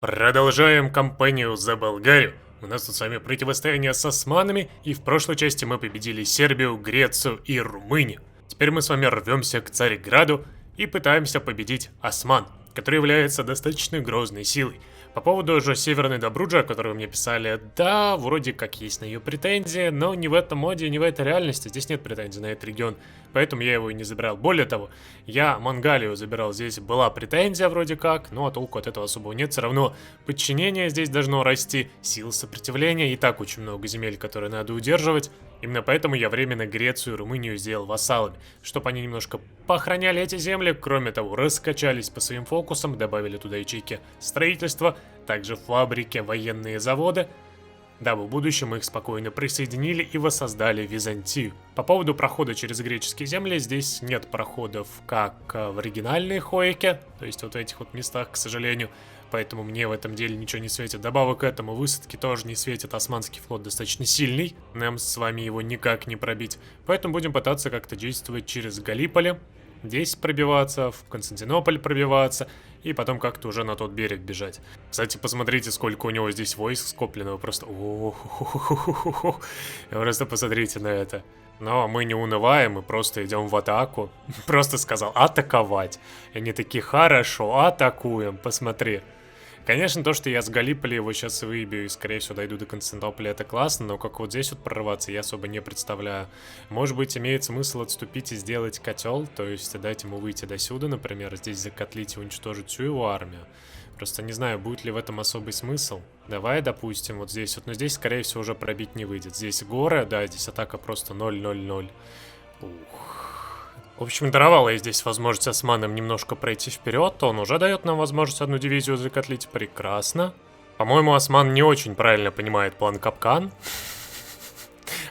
Продолжаем кампанию за Болгарию. У нас тут с вами противостояние с османами, и в прошлой части мы победили Сербию, Грецию и Румынию. Теперь мы с вами рвемся к Царьграду и пытаемся победить осман, который является достаточно грозной силой. По поводу же Северной Добруджи, о которой вы мне писали, да, вроде как есть на ее претензии, но не в этом моде, не в этой реальности, здесь нет претензий на этот регион, поэтому я его и не забирал. Более того, я Монголию забирал, здесь была претензия вроде как, но толку от этого особого нет, все равно подчинение здесь должно расти, сила сопротивления, и так очень много земель, которые надо удерживать. Именно поэтому я временно Грецию и Румынию сделал вассалами, чтобы они немножко поохраняли эти земли, кроме того, раскачались по своим фокусам, добавили туда ячейки строительства, также фабрики, военные заводы, дабы в будущем их спокойно присоединили и воссоздали Византию. По поводу прохода через греческие земли, здесь нет проходов как в оригинальной Хоике, то есть вот в этих вот местах, к сожалению, поэтому мне в этом деле ничего не светит. Добавок к этому высадки тоже не светит, османский флот достаточно сильный, нам с вами его никак не пробить, поэтому будем пытаться как-то действовать через Галиполи, здесь пробиваться, в Константинополь пробиваться, и потом как-то уже на тот берег бежать. Кстати, посмотрите, сколько у него здесь войск скоплено, просто... Просто посмотрите на это. Но мы не унываем, мы просто идем в атаку. Просто сказал атаковать. И они такие, хорошо, атакуем, посмотри. Конечно, то, что я с Галиполи его сейчас выбью и, скорее всего, дойду до Константинополя, это классно, но как вот здесь вот прорваться, я особо не представляю. Может быть, имеет смысл отступить и сделать котел, то есть дать ему выйти до сюда, например, здесь закотлить и уничтожить всю его армию. Просто не знаю, будет ли в этом особый смысл. Давай, допустим, вот здесь вот, но здесь, скорее всего, уже пробить не выйдет. Здесь горы, да, здесь атака просто 0-0-0. Ух. В общем, даровал я здесь возможность османам немножко пройти вперед, он уже дает нам возможность одну дивизию закотлить, прекрасно. По-моему, осман не очень правильно понимает план капкан.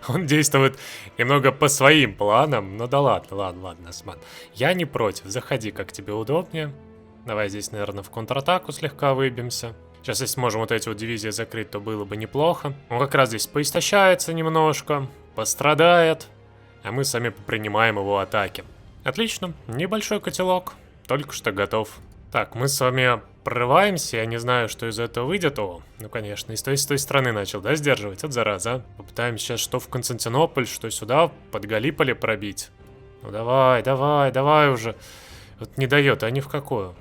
Он действует немного по своим планам, ну да ладно, осман. Я не против, заходи, как тебе удобнее. Давай здесь, наверное, в контратаку слегка выбьемся. Сейчас, если сможем вот эти вот дивизии закрыть, то было бы неплохо. Он как раз здесь поистощается немножко, пострадает, а мы сами принимаем его атаки. Отлично, небольшой котелок, только что готов. Так, мы с вами прорываемся, я не знаю, что из этого выйдет. О, ну конечно, и с той стороны начал, да, сдерживать? Вот зараза. Попытаемся сейчас что в Константинополь, что сюда, под Галиполи пробить. Ну давай уже. Вот не дает, а ни в какую.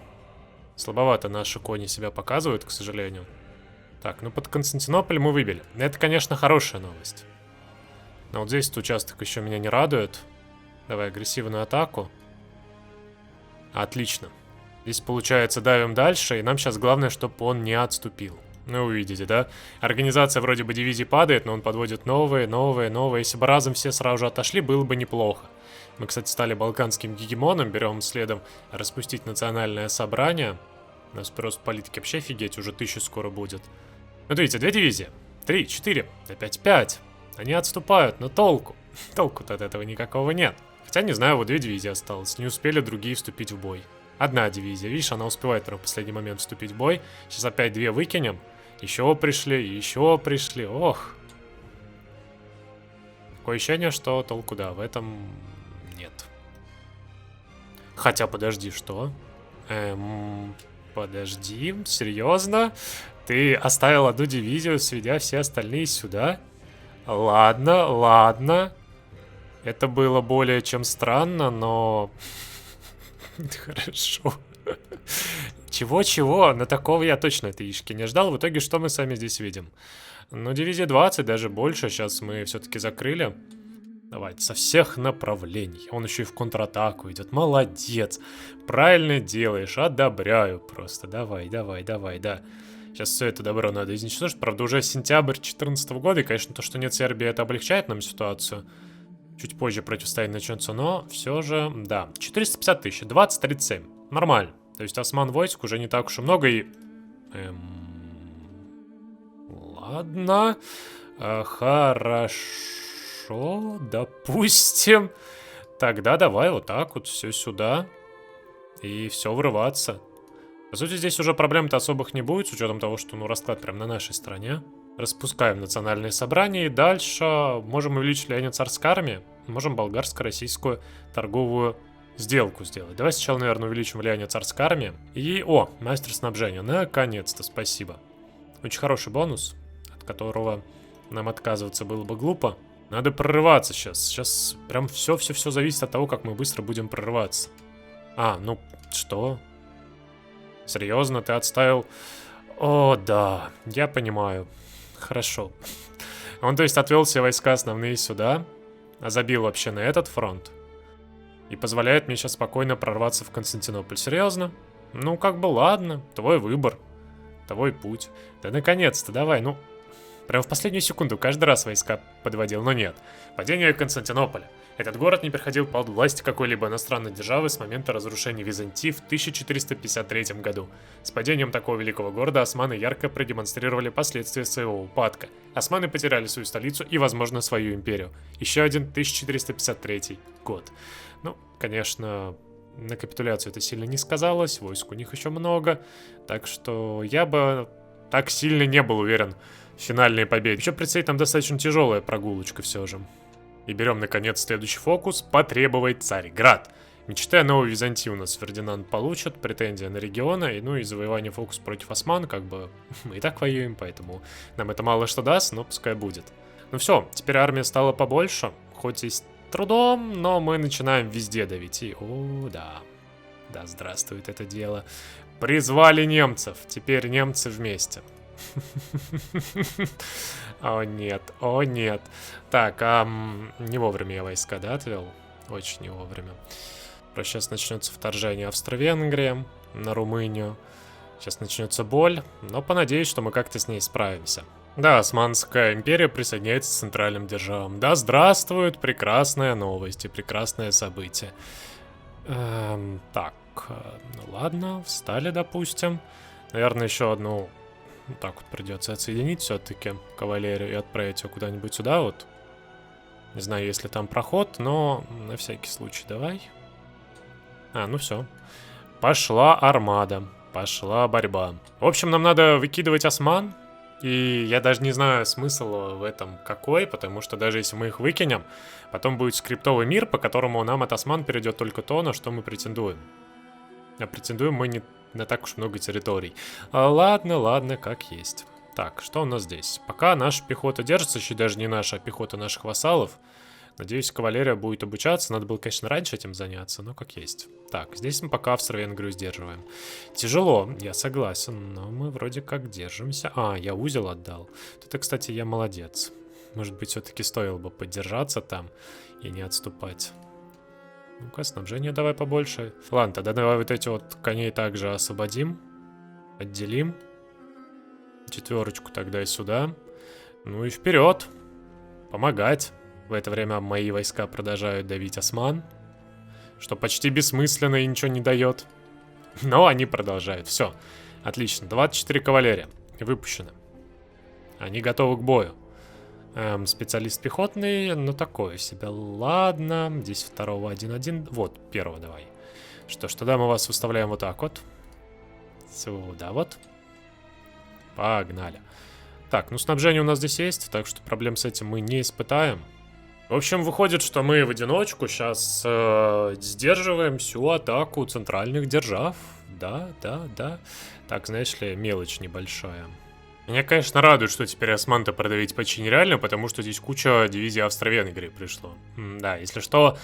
Слабовато наши кони себя показывают, к сожалению. Так, ну под Константинополь мы выбили. Это, конечно, хорошая новость. Но вот здесь этот участок еще меня не радует. Давай агрессивную атаку. Отлично. Здесь, получается, давим дальше, и нам сейчас главное, чтобы он не отступил. Ну, вы видите, да? Организация вроде бы дивизии падает, но он подводит новые. Если бы разом все сразу же отошли, было бы неплохо. Мы, кстати, стали балканским гегемоном, берем следом распустить национальное собрание. У нас просто политики вообще офигеть, уже 1000 скоро будет. Вот видите, 2 дивизии. 3, 4, опять 5. Они отступают, но толку? Толку-то от этого никакого нет. Хотя, не знаю, вот 2 дивизии осталось. Не успели другие вступить в бой. Одна дивизия, видишь, она успевает прям в последний момент вступить в бой. Сейчас опять 2 выкинем. Еще пришли. Ох. Такое ощущение, что толку, да, в этом нет. Хотя, подожди, что? Подожди, серьезно? Ты оставил одну дивизию, сведя все остальные сюда? Ладно. Это было более чем странно, но... Хорошо. Чего? На такого я точно от яички не ждал. В итоге, что мы сами здесь видим? Ну, дивизия 20, даже больше. Сейчас мы все-таки закрыли. Давайте, со всех направлений. Он еще и в контратаку идет. Молодец. Правильно делаешь. Одобряю просто. Давай, да. Сейчас все это добро надо изничтожить. Правда, уже сентябрь 2014 года. И, конечно, то, что нет Сербии, это облегчает нам ситуацию. Чуть позже противостояние начнется, но все же, да. 450 тысяч, 20-37. Нормально. То есть осман войск уже не так уж и много и... Ладно. Хорошо, допустим. Тогда давай вот так вот все сюда. И все врываться. По сути, здесь уже проблем-то особых не будет, с учетом того, что, ну, расклад прям на нашей стороне. Распускаем национальные собрания и дальше можем увеличить влияние царской армии. Можем болгарско-российскую торговую сделку сделать. Давай сначала, наверное, увеличим влияние царской армии. И, мастер снабжения, наконец-то, спасибо. Очень хороший бонус, от которого нам отказываться было бы глупо. Надо прорываться сейчас. Сейчас прям все зависит от того, как мы быстро будем прорываться. Ну, что? Серьезно, ты отставил? О, да, я понимаю. Хорошо. Он, то есть, отвел все войска основные сюда, а забил вообще на этот фронт. И позволяет мне сейчас спокойно прорваться в Константинополь. Серьезно? Ну, как бы ладно, твой выбор, твой путь. Да наконец-то, давай, ну... Прям в последнюю секунду каждый раз войска подводил, но нет. Падение Константинополя. Этот город не переходил под власть какой-либо иностранной державы с момента разрушения Византии в 1453 году. С падением такого великого города османы ярко продемонстрировали последствия своего упадка. Османы потеряли свою столицу и, возможно, свою империю. Еще один 1453 год. Ну, конечно, на капитуляцию это сильно не сказалось, войск у них еще много, так что я бы так сильно не был уверен в финальной победе. Еще предстоит там достаточно тяжелая прогулочка все же. И берем, наконец, следующий фокус. Потребовать Царьград. Мечтая новую Византию у нас Фердинанд получит. Претензия на регионы. И завоевание фокус против осман. Как бы мы и так воюем, поэтому нам это мало что даст, но пускай будет. Ну все, теперь армия стала побольше. Хоть и с трудом, но мы начинаем везде давить. И, да. Да, здравствует это дело. Призвали немцев. Теперь немцы вместе. О нет, о нет. Так, не вовремя я войска, да, отвел? Очень не вовремя. Просто сейчас начнется вторжение Австро-Венгрии на Румынию. Сейчас начнется боль, но понадеюсь, что мы как-то с ней справимся. Да, Османская империя присоединяется к центральным державам. Да, здравствует, прекрасная новость и прекрасное событие. Так, ну ладно, встали, допустим. Наверное, еще одну... Вот так вот придется отсоединить все-таки кавалерию и отправить ее куда-нибудь сюда вот. Не знаю, есть ли там проход, но на всякий случай давай. Ну все. Пошла армада. Пошла борьба. В общем, нам надо выкидывать осман. И я даже не знаю смысл в этом какой, потому что даже если мы их выкинем, потом будет скриптовый мир, по которому нам от осман перейдет только то, на что мы претендуем. А претендуем мы не на так уж много территорий. Ладно, ладно, как есть. Так, что у нас здесь? Пока наша пехота держится, еще даже не наша, а пехота наших вассалов. Надеюсь, кавалерия будет обучаться. Надо было, конечно, раньше этим заняться, но как есть. Так, здесь мы пока Австро-Венгрию сдерживаем. Тяжело, я согласен, но мы вроде как держимся. Я узел отдал. Тут, кстати, я молодец. Может быть, все-таки стоило бы поддержаться там и не отступать. Ну-ка, снабжение давай побольше. Ладно, тогда давай вот эти вот коней также освободим. Отделим. 4 тогда и сюда. Ну и вперед. Помогать. В это время мои войска продолжают давить осман. Что почти бессмысленно и ничего не дает. Но они продолжают. Все. Отлично. 24 кавалерия. Выпущено. Они готовы к бою. Специалист пехотный, но такое себе. Ладно, здесь второго 1-1. Вот, первого давай. Что ж, тогда мы вас выставляем вот так вот. Сюда вот. Погнали. Так, ну снабжение у нас здесь есть, так что проблем с этим мы не испытаем. В общем, выходит, что мы в одиночку сейчас сдерживаем всю атаку центральных держав. Да. Так, знаешь ли, мелочь небольшая. Меня, конечно, радует, что теперь осман-то продавить почти нереально, потому что здесь куча дивизий Австро-Венгрии пришло. Да, если что,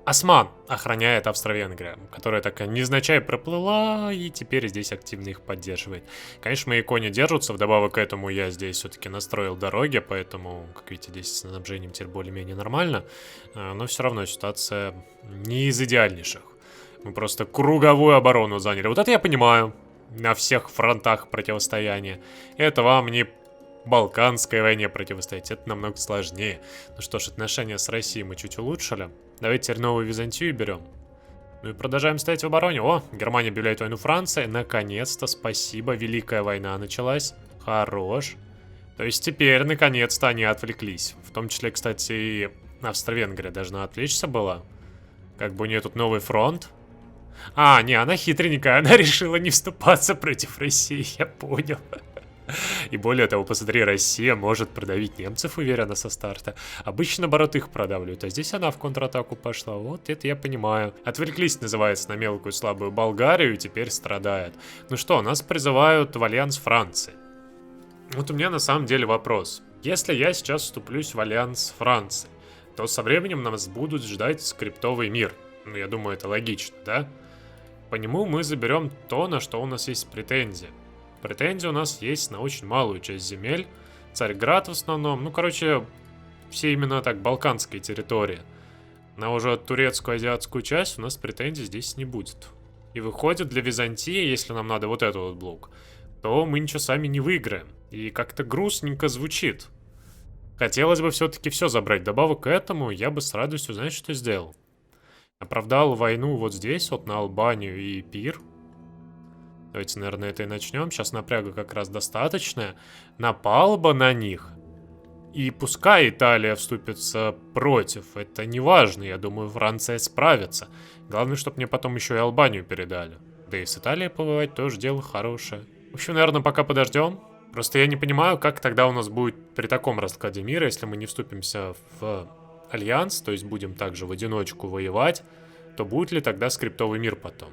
осман охраняет Австро-Венгрия, которая так невзначай проплыла и теперь здесь активно их поддерживает. Конечно, мои кони держатся, вдобавок к этому я здесь все-таки настроил дороги, поэтому, как видите, здесь с снабжением теперь более-менее нормально, но все равно ситуация не из идеальнейших. Мы просто круговую оборону заняли. Вот это я понимаю. На всех фронтах противостояния. Это вам не Балканской войне противостоять, это намного сложнее. Ну что ж, отношения с Россией мы чуть улучшили. Давайте теперь новую Византию берем. Ну и продолжаем стоять в обороне. О, Германия объявляет войну Франции. Наконец-то, спасибо, Великая война началась. Хорош. То есть теперь, наконец-то, они отвлеклись. В том числе, кстати, и Австро-Венгрия должна отвлечься была. Как бы у нее тут новый фронт. Не, она хитренькая, она решила не вступаться против России, я понял. И более того, посмотри, Россия может продавить немцев уверенно со старта. Обычно, наоборот, их продавливают, а здесь она в контратаку пошла. Вот это я понимаю. Отвлеклись, называется, на мелкую слабую Болгарию, и теперь страдает. Ну что, нас призывают в альянс Франции. Вот у меня на самом деле вопрос. Если я сейчас вступлюсь в альянс Франции, то со временем нас будут ждать скриптовый мир. Ну, я думаю, это логично, да? По нему мы заберем то, на что у нас есть претензии. Претензии у нас есть на очень малую часть земель. Царьград в основном. Ну, короче, все именно так балканские территории. На уже турецкую, азиатскую часть у нас претензий здесь не будет. И выходит, для Византии, если нам надо вот этот вот блок, то мы ничего сами не выиграем. И как-то грустненько звучит. Хотелось бы все-таки все забрать. Добавок к этому, я бы с радостью, знаешь, что сделал? Оправдал войну вот здесь, вот на Албанию и Пир. Давайте, наверное, это и начнем. Сейчас напряга как раз достаточная. Напал бы на них. И пускай Италия вступится против. Это не важно. Я думаю, Франция справится. Главное, чтобы мне потом еще и Албанию передали. Да и с Италией повоевать тоже дело хорошее. В общем, наверное, пока подождем. Просто я не понимаю, как тогда у нас будет при таком раскладе мира, если мы не вступимся в альянс, то есть будем также в одиночку воевать, то будет ли тогда скриптовый мир потом?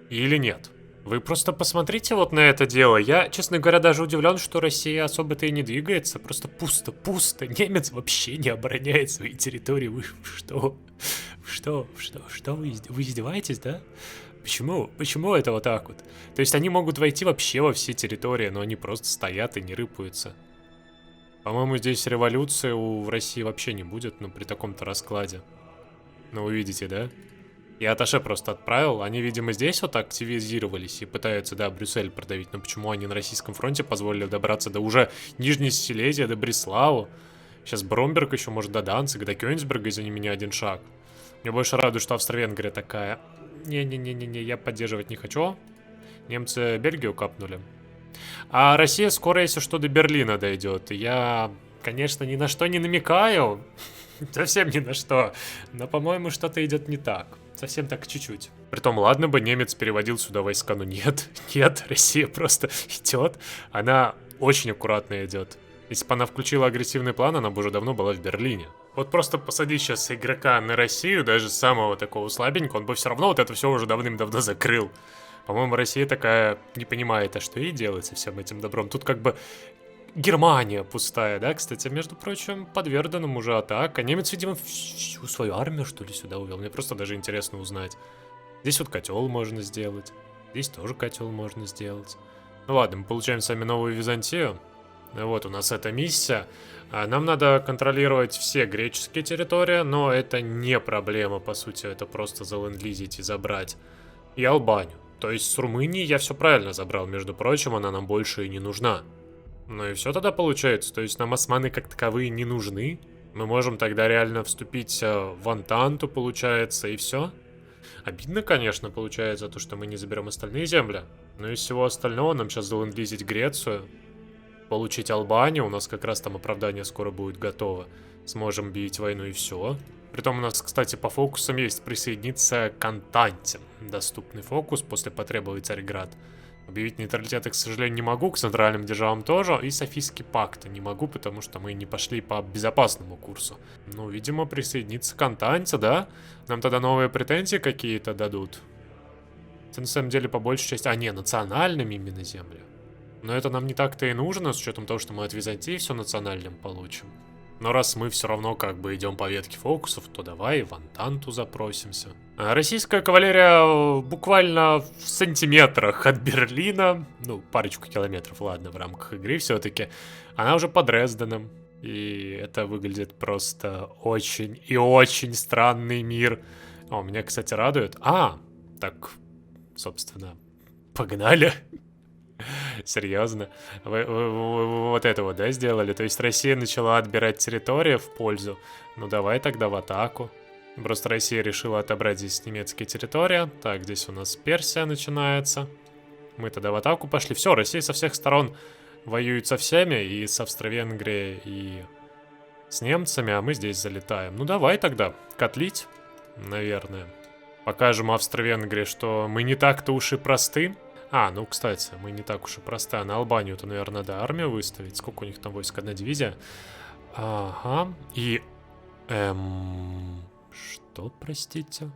Или нет? Вы просто посмотрите вот на это дело. Я, честно говоря, даже удивлен, что Россия особо-то и не двигается. Просто пусто, пусто. Немец вообще не обороняет свои территории. Вы что? Вы издеваетесь, да? Почему? Почему это вот так вот? То есть они могут войти вообще во все территории, но они просто стоят и не рыпаются. По-моему, здесь революции в России вообще не будет, ну, при таком-то раскладе. Ну, вы видите, да? Я атташе просто отправил. Они, видимо, здесь вот активизировались и пытаются, да, Брюссель продавить. Но почему они на российском фронте позволили добраться до уже Нижней Силезии, до Бреславу? Сейчас Бромберг еще может до Данцига, до Кёнигсберга, извини меня, один шаг. Мне больше радует, что Австро-Венгрия такая. Не-не-не-не, я поддерживать не хочу. Немцы Бельгию капнули. А Россия скоро, если что, до Берлина дойдет. Я, конечно, ни на что не намекаю. Совсем ни на что. Но, по-моему, что-то идет не так. Совсем так чуть-чуть. Притом, ладно бы немец переводил сюда войска, но нет, Россия просто идет. Она очень аккуратно идет. Если бы она включила агрессивный план, она бы уже давно была в Берлине. Вот просто посадить сейчас игрока на Россию, даже самого такого слабенького, он бы все равно вот это все уже давным-давно закрыл. По-моему, Россия такая не понимает, а что ей делать со всем этим добром. Тут как бы Германия пустая, да, кстати, между прочим, под Верденом уже атака. Немец, видимо, всю свою армию, что ли, сюда увел. Мне просто даже интересно узнать. Здесь вот котел можно сделать. Здесь тоже котел можно сделать. Ну ладно, мы получаем сами новую Византию. Вот у нас эта миссия. Нам надо контролировать все греческие территории, но это не проблема, по сути, это просто залендлизить и забрать. И Албанию. То есть с Румынией я все правильно забрал, между прочим, она нам больше и не нужна. Ну и все тогда получается, то есть нам османы как таковые не нужны. Мы можем тогда реально вступить в Антанту, получается, и все. Обидно, конечно, получается, то, что мы не заберем остальные земли. Но из всего остального нам сейчас залендлизить Грецию, получить Албанию, у нас как раз там оправдание скоро будет готово. Сможем бить войну и все. Притом у нас, кстати, по фокусам есть присоединиться к Антанте. Доступный фокус, после потребовать Царьград. Объявить нейтралитет я, к сожалению, не могу, к центральным державам тоже. И Софийский пакт не могу, потому что мы не пошли по безопасному курсу. Ну, видимо, присоединиться к Антанте, да? Нам тогда новые претензии какие-то дадут. Это на самом деле по большей части... А, не, национальными именно земли. Но это нам не так-то и нужно, с учетом того, что мы от Византии все национальным получим. Но раз мы все равно как бы идем по ветке фокусов, то давай в Антанту запросимся. Российская кавалерия буквально в сантиметрах от Берлина, ну, парочку километров, ладно, в рамках игры все-таки, она уже под Дрезденом. И это выглядит просто очень и очень странный мир. О, меня, кстати, радует. Так, собственно, погнали. Серьезно? Вы вот это вот, да, сделали? То есть Россия начала отбирать территории в пользу? Ну давай тогда в атаку. Просто Россия решила отобрать здесь немецкие территории. Так, здесь у нас Персия начинается. Мы тогда в атаку пошли. Все, Россия со всех сторон воюет со всеми. И с Австро-Венгрией, и с немцами. А мы здесь залетаем. Ну давай тогда котлить, наверное. Покажем Австро-Венгрии, что мы не так-то уж и просты. Ну, кстати, мы не так уж и простая. На Албанию-то, наверное, надо армию выставить. Сколько у них там войск? Одна дивизия. Ага. И... Что, простите?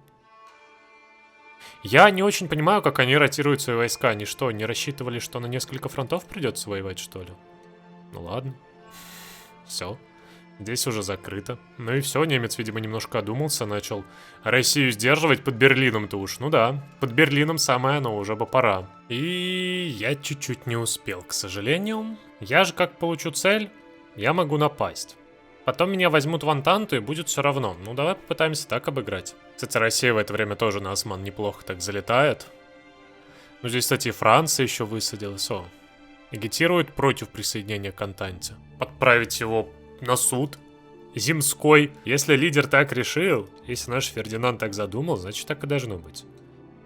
Я не очень понимаю, как они ротируют свои войска. Они что, не рассчитывали, что на несколько фронтов придется воевать, что ли? Ну ладно. Все. Здесь уже закрыто. Ну и все, немец, видимо, немножко одумался, начал Россию сдерживать под Берлином-то уж. Ну да, под Берлином самое оно, уже бы пора. И я чуть-чуть не успел, к сожалению. Я же как получу цель, я могу напасть. Потом меня возьмут в Антанту и будет все равно. Ну давай попытаемся так обыграть. Кстати, Россия в это время тоже на осман неплохо так залетает. Ну здесь, кстати, и Франция еще высадилась. Агитирует против присоединения к Антанте. Подправить его на суд земской. Если лидер так решил, если наш Фердинанд так задумал, значит так и должно быть.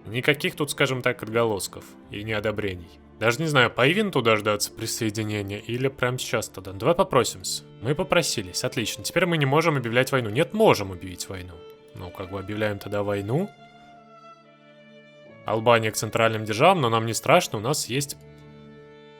Никаких тут, скажем так, отголосков и неодобрений. Даже не знаю, по ивенту дождаться присоединения или прямо сейчас тогда. Давай попросимся. Мы попросились, отлично. Теперь мы не можем объявлять войну. Нет, можем объявить войну. Ну, как бы объявляем тогда войну. Албания к центральным державам, но нам не страшно, у нас есть...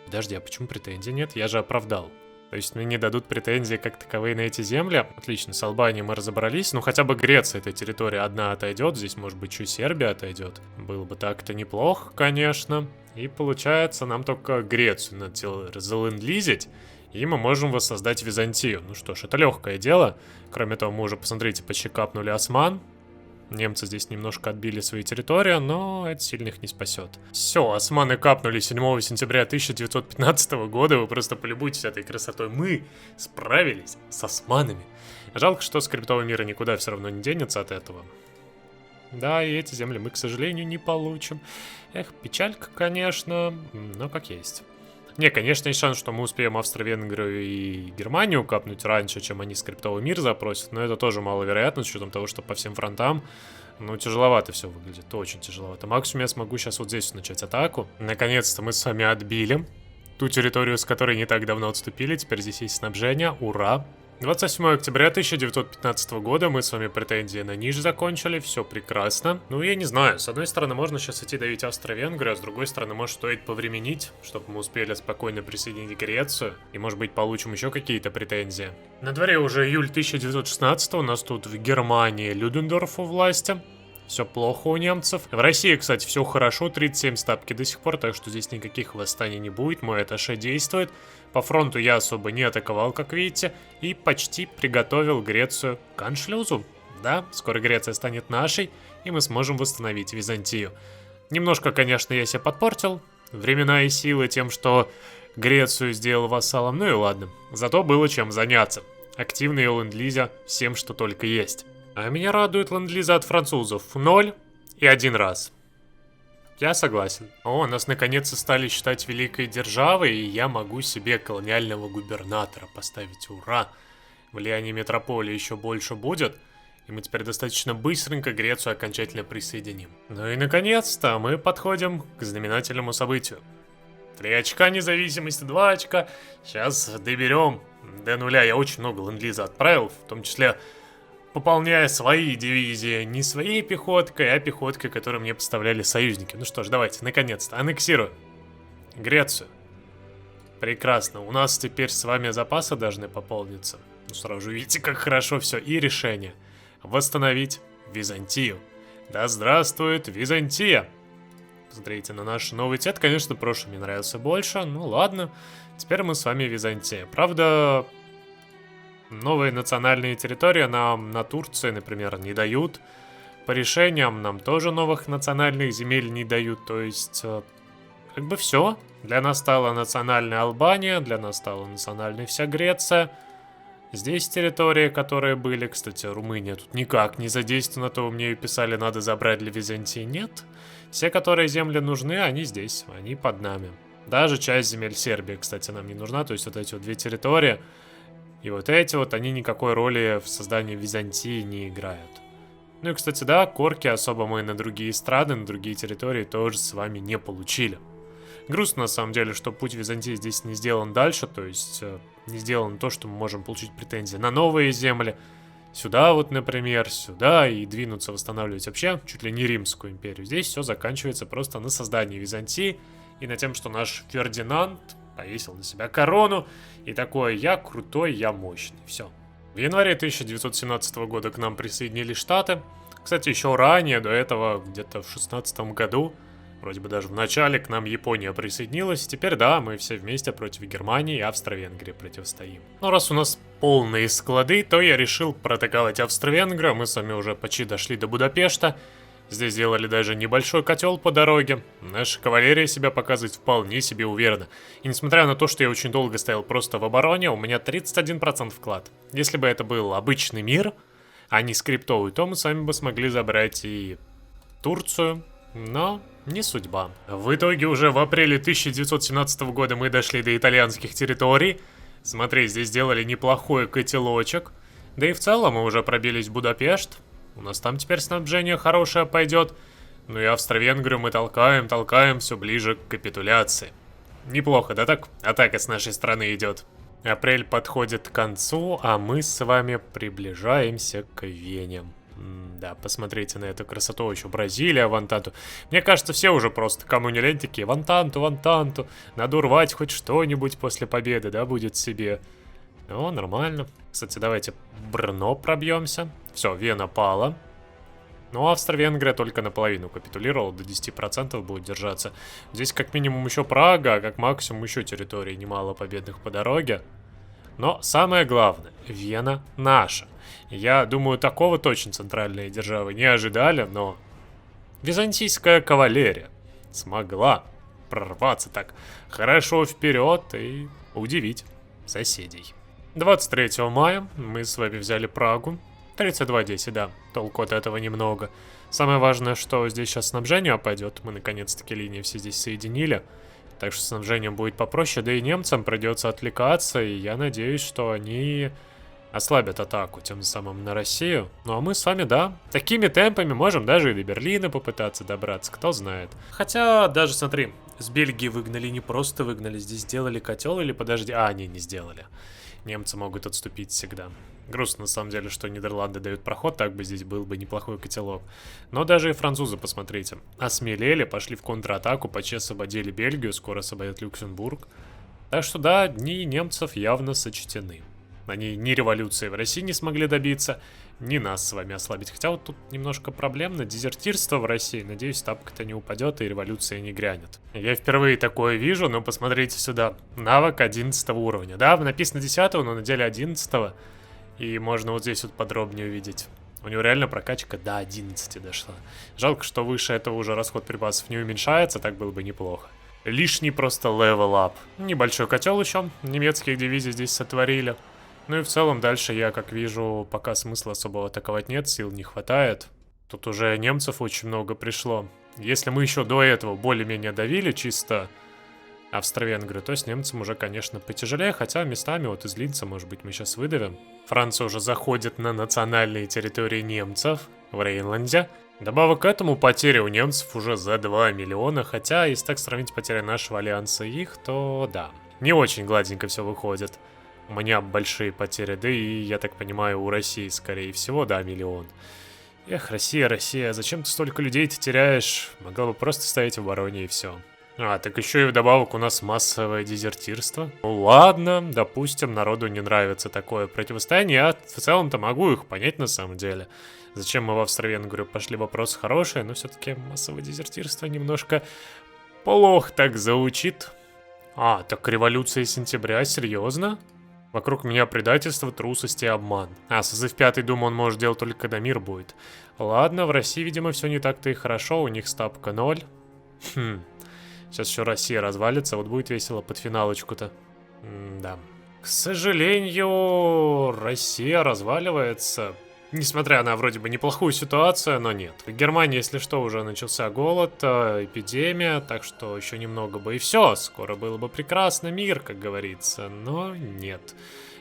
Подожди, а почему претензий нет? Я же оправдал. То есть мне не дадут претензии как таковые на эти земли. Отлично, с Албанией мы разобрались. Ну, хотя бы Греция, эта территория одна отойдет. Здесь, может быть, чуть Сербия отойдет. Было бы так-то неплохо, конечно. И получается, нам только Грецию надо залендлизить. И мы можем воссоздать Византию. Ну что ж, это легкое дело. Кроме того, мы уже, посмотрите, почти капнули осман. Немцы здесь немножко отбили свои территории, но это сильно их не спасет. Все, османы капнули 7 сентября 1915 года. Вы просто полюбуйтесь этой красотой. Мы справились с османами. Жалко, что скриптовый мир никуда все равно не денется от этого. Да, и эти земли мы, к сожалению, не получим. Эх, печалька, конечно, но как есть. Не, конечно, есть шанс, что мы успеем Австро-Венгрию и Германию капнуть раньше, чем они скриптовый мир запросят, но это тоже маловероятно, с учетом того, что по всем фронтам, ну, тяжеловато все выглядит, очень тяжеловато. Максимум я смогу сейчас вот здесь начать атаку. Наконец-то мы с вами отбили ту территорию, с которой не так давно отступили, теперь здесь есть снабжение, ура! 27 октября 1915 года мы с вами претензии на Ниж закончили, все прекрасно. Ну, я не знаю, с одной стороны, можно сейчас идти давить Австро-Венгрию, а с другой стороны, может, стоит повременить, чтобы мы успели спокойно присоединить Грецию, и, может быть, получим еще какие-то претензии. На дворе уже июль 1916, у нас тут в Германии Людендорф у власти. Все плохо у немцев. В России, кстати, все хорошо, 37 ставки до сих пор, так что здесь никаких восстаний не будет, мой атташе действует. По фронту я особо не атаковал, как видите, и почти приготовил Грецию к аншлюзу. Да, скоро Греция станет нашей, и мы сможем восстановить Византию. Немножко, конечно, я себя подпортил, времена и силы тем, что Грецию сделал вассалом, ну и ладно. Зато было чем заняться. Активно ее ленд-лизя всем, что только есть. А меня радует ленд-лиза от французов. 0 и 1 раз. Я согласен. О, нас наконец-то стали считать великой державой, и я могу себе колониального губернатора поставить. Ура! Влияние метрополии еще больше будет, и мы теперь достаточно быстренько Грецию окончательно присоединим. Ну и наконец-то мы подходим к знаменательному событию. 3 очка независимости, 2 очка. Сейчас доберем до нуля. Я очень много ленд-лиза отправил, в том числе... пополняя свои дивизии не своей пехоткой, а пехоткой, которую мне поставляли союзники. Ну что ж, давайте, наконец-то, аннексируем Грецию. Прекрасно, у нас теперь с вами запасы должны пополниться. Ну сразу же видите, как хорошо все. И решение. Восстановить Византию. Да здравствует Византия! Посмотрите на наш новый цвет. Конечно, прошлый мне нравился больше. Ну ладно, теперь мы с вами Византия. Правда... новые национальные территории нам на Турции, например, не дают. По решениям нам тоже новых национальных земель не дают. То есть, как бы все. Для нас стала национальная Албания, для нас стала национальной вся Греция. Здесь территории, которые были, кстати, Румыния тут никак не задействована, то вы мне писали, надо забрать для Византии. Нет. Все, которые земли нужны, они здесь, они под нами. Даже часть земель Сербии, кстати, нам не нужна. То есть вот эти вот 2 территории... и вот эти вот, они никакой роли в создании Византии не играют. Ну и, кстати, да, корки особо мы на другие страны, на другие территории тоже с вами не получили. Грустно, на самом деле, что путь Византии здесь не сделан дальше, то есть не сделано то, что мы можем получить претензии на новые земли. Сюда вот, например, сюда, и двинуться восстанавливать вообще чуть ли не Римскую империю. Здесь все заканчивается просто на создании Византии и над тем, что наш Фердинанд повесил на себя корону, и такое: я крутой, я мощный. Все. В январе 1917 года к нам присоединились Штаты. Кстати, еще ранее, до этого, где-то в 16 году, вроде бы даже в начале, к нам Япония присоединилась. Теперь, да, мы все вместе против Германии и Австро-Венгрии противостоим. Но раз у нас полные склады, то я решил проатаковать Австро-Венгрию. Мы с вами уже почти дошли до Будапешта. Здесь сделали даже небольшой котел по дороге. Наша кавалерия себя показывает вполне себе уверенно. И несмотря на то, что я очень долго стоял просто в обороне, у меня 31% вклад. Если бы это был обычный мир, а не скриптовый, то мы с вами бы смогли забрать и Турцию, но не судьба. В итоге уже в апреле 1917 года мы дошли до итальянских территорий. Смотри, здесь сделали неплохой котелочек. Да и в целом мы уже пробились в Будапешт. У нас там теперь снабжение хорошее пойдет. Ну и Австро-Венгрию мы толкаем все ближе к капитуляции. Неплохо, да так? Атака с нашей стороны идет. Апрель подходит к концу, а мы с вами приближаемся к Вене. Да, посмотрите на эту красоту, еще Бразилия, Вантанту. Мне кажется, все уже просто, кому не лень, такие: Вантанту, надо урвать хоть что-нибудь после победы, да, будет себе. О, нормально. Кстати, давайте Брно пробьемся. Все, Вена пала. Ну, Австро-Венгрия только наполовину капитулировала, до 10% будет держаться. Здесь как минимум еще Прага, а как максимум еще территорий немало победных по дороге. Но самое главное, Вена наша. Я думаю, такого точно центральные державы не ожидали, но византийская кавалерия смогла прорваться так хорошо вперед и удивить соседей. 23 мая мы с вами взяли Прагу. 32-10, да, толку от этого немного. Самое важное, что здесь сейчас снабжение пойдет. Мы наконец-таки линии все здесь соединили. Так что снабжением будет попроще, да и немцам придется отвлекаться. И я надеюсь, что они ослабят атаку тем самым на Россию. Ну а мы с вами, да, такими темпами можем даже и до Берлина попытаться добраться, кто знает. Хотя, даже смотри, с Бельгии выгнали, не просто выгнали, здесь сделали котел или подожди... не сделали. Немцы могут отступить всегда. Грустно, на самом деле, что Нидерланды дают проход, так бы здесь был бы неплохой котелок. Но даже и французы, посмотрите, осмелели, пошли в контратаку, почти освободили Бельгию, скоро освободят Люксембург. Так что да, дни немцев явно сочтены. Они ни революции в России не смогли добиться, ни нас с вами ослабить. Хотя вот тут немножко проблемно, дезертирство в России. Надеюсь, ставка-то не упадет и революция не грянет. Я впервые такое вижу, но посмотрите сюда. Навык 11 уровня. Да, написано 10, но на деле 11. И можно вот здесь вот подробнее увидеть. У него реально прокачка до 11 дошла. Жалко, что выше этого уже расход припасов не уменьшается, так было бы неплохо. Лишний просто level up. Небольшой котел еще. Немецких дивизий здесь сотворили. Ну и в целом дальше я, как вижу, пока смысла особого атаковать нет, сил не хватает. Тут уже немцев очень много пришло. Если мы еще до этого более-менее давили чисто Австро-Венгрию, то с немцем уже, конечно, потяжелее, хотя местами вот из Линца, может быть, мы сейчас выдавим. Франция уже заходит на национальные территории немцев в Рейнланде. Добавок к этому потери у немцев уже за 2 миллиона, хотя если так сравнить потери нашего альянса и их, то да, не очень гладенько все выходит. У меня большие потери, да и, я так понимаю, у России, скорее всего, да, 1 миллион. Эх, Россия, зачем ты столько людей-то теряешь? Могла бы просто стоять в обороне и все. Так еще и вдобавок у нас массовое дезертирство. Ну ладно, допустим, народу не нравится такое противостояние. Я в целом-то могу их понять на самом деле. Зачем мы в Австро-Венгрию пошли, вопрос хороший, но все-таки массовое дезертирство немножко плохо так звучит. Так революция сентября, серьезно? Вокруг меня предательство, трусость и обман. Созыв 5, думаю, он может делать только когда мир будет. Ладно, в России, видимо, все не так-то и хорошо, у них ставка 0. Сейчас еще Россия развалится, вот будет весело под финалочку-то. Да. К сожалению, Россия разваливается. Несмотря на вроде бы неплохую ситуацию, но нет. В Германии, если что, уже начался голод, эпидемия, так что еще немного бы и все. Скоро было бы прекрасно мир, как говорится, но нет.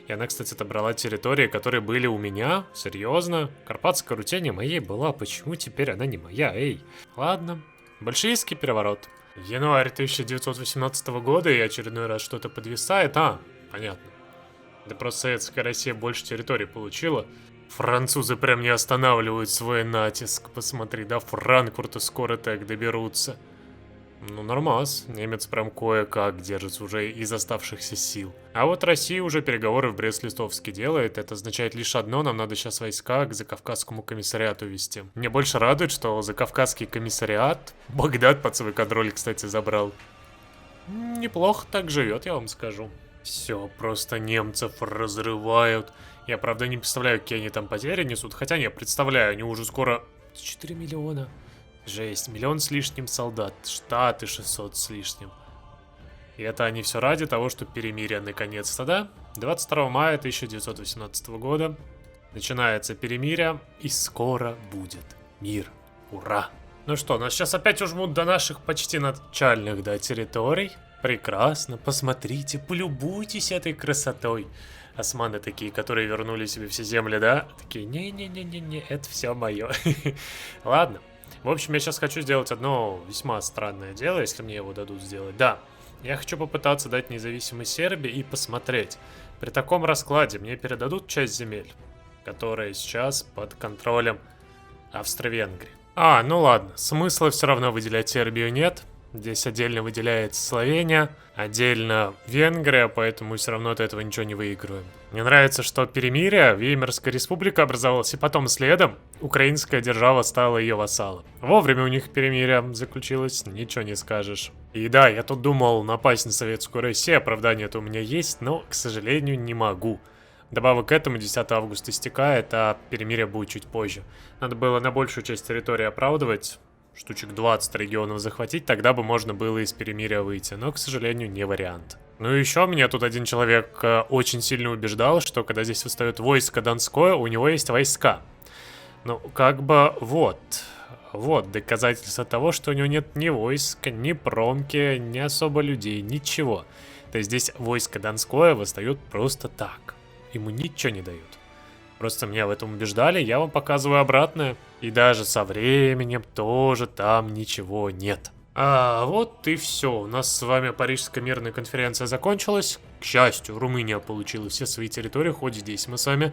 И она, кстати, отобрала территории, которые были у меня. Серьезно? Карпатская Рутения моей была, почему теперь она не моя? Эй, ладно. Большевистский переворот. Январь 1918 года, и очередной раз что-то подвисает. Понятно. Да просто Советская Россия больше территорий получила. Французы прям не останавливают свой натиск. Посмотри, до Франкфурта скоро так доберутся. Ну, нормас. Немец прям кое-как держится уже из оставшихся сил. А вот Россия уже переговоры в Брест-Литовске делает. Это означает лишь одно: нам надо сейчас войска к Закавказскому комиссариату вести. Мне больше радует, что Закавказский комиссариат Багдад под свой контроль, кстати, забрал. Неплохо так живет, я вам скажу. Все, просто немцев разрывают. Я, правда, не представляю, какие они там потери несут. Хотя не, представляю, они уже скоро... 4 миллиона. Жесть, миллион с лишним солдат. Штаты 600 с лишним. И это они все ради того, что перемирие наконец-то, да? 22 мая 1918 года начинается перемирие, и скоро будет мир. Ура! Ну что, нас сейчас опять ужмут до наших почти начальных, да, территорий. Прекрасно, посмотрите, полюбуйтесь этой красотой. Османы такие, которые вернули себе все земли, да? Такие, не-не-не-не-не, это все мое. Ладно. В общем, я сейчас хочу сделать одно весьма странное дело, если мне его дадут сделать. Да, я хочу попытаться дать независимость Сербии и посмотреть. При таком раскладе мне передадут часть земель, которая сейчас под контролем Австро-Венгрии. Ну ладно, смысла все равно выделять Сербию нет. Здесь отдельно выделяется Словения, отдельно Венгрия, поэтому все равно от этого ничего не выигрываем. Мне нравится, что перемирие, Веймарская республика образовалась, и потом следом украинская держава стала ее вассалом. Вовремя у них перемирие заключилось, ничего не скажешь. И да, я тут думал напасть на Советскую Россию, оправдание это у меня есть, но, к сожалению, не могу. Добавок к этому 10 августа истекает, а перемирие будет чуть позже. Надо было на большую часть территории оправдывать, штучек 20 регионов захватить, тогда бы можно было из перемирия выйти, но, к сожалению, не вариант. Ну и еще меня тут один человек очень сильно убеждал, что когда здесь восстает войско Донское, у него есть войска. Ну, как бы вот доказательство того, что у него нет ни войска, ни промки, ни особо людей, ничего. То есть здесь войско Донское восстает просто так. Ему ничего не дают. Просто меня в этом убеждали, я вам показываю обратное. И даже со временем тоже там ничего нет. Вот и все. У нас с вами Парижская мирная конференция закончилась. К счастью, Румыния получила все свои территории, хоть здесь мы с вами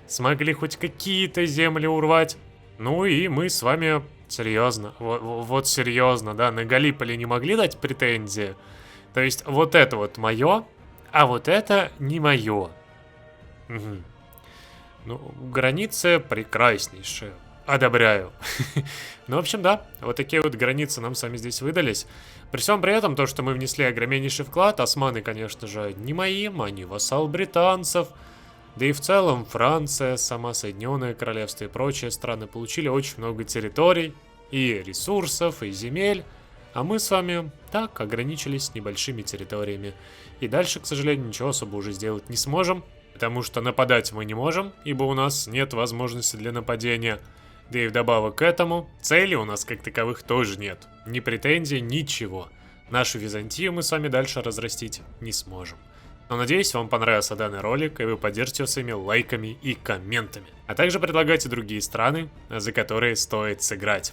смогли хоть какие-то земли урвать. Ну и мы с вами серьезно, вот серьезно, да, на Галиполи не могли дать претензии. То есть вот это вот мое, а вот это не мое. Угу. Ну, границы прекраснейшие. Одобряю. Ну, в общем, да, вот такие вот границы нам с вами здесь выдались. При всем при этом, то, что мы внесли огромнейший вклад, османы, конечно же, не моим, они вассал британцев. Да и в целом Франция, сама Соединенное Королевство и прочие страны получили очень много территорий, и ресурсов, и земель. А мы с вами так ограничились небольшими территориями. И дальше, к сожалению, ничего особо уже сделать не сможем. Потому что нападать мы не можем, ибо у нас нет возможности для нападения. Да и вдобавок к этому, целей у нас как таковых тоже нет. Ни претензий, ничего. Нашу Византию мы с вами дальше разрастить не сможем. Но надеюсь, вам понравился данный ролик, и вы поддержите его своими лайками и комментами. А также предлагайте другие страны, за которые стоит сыграть.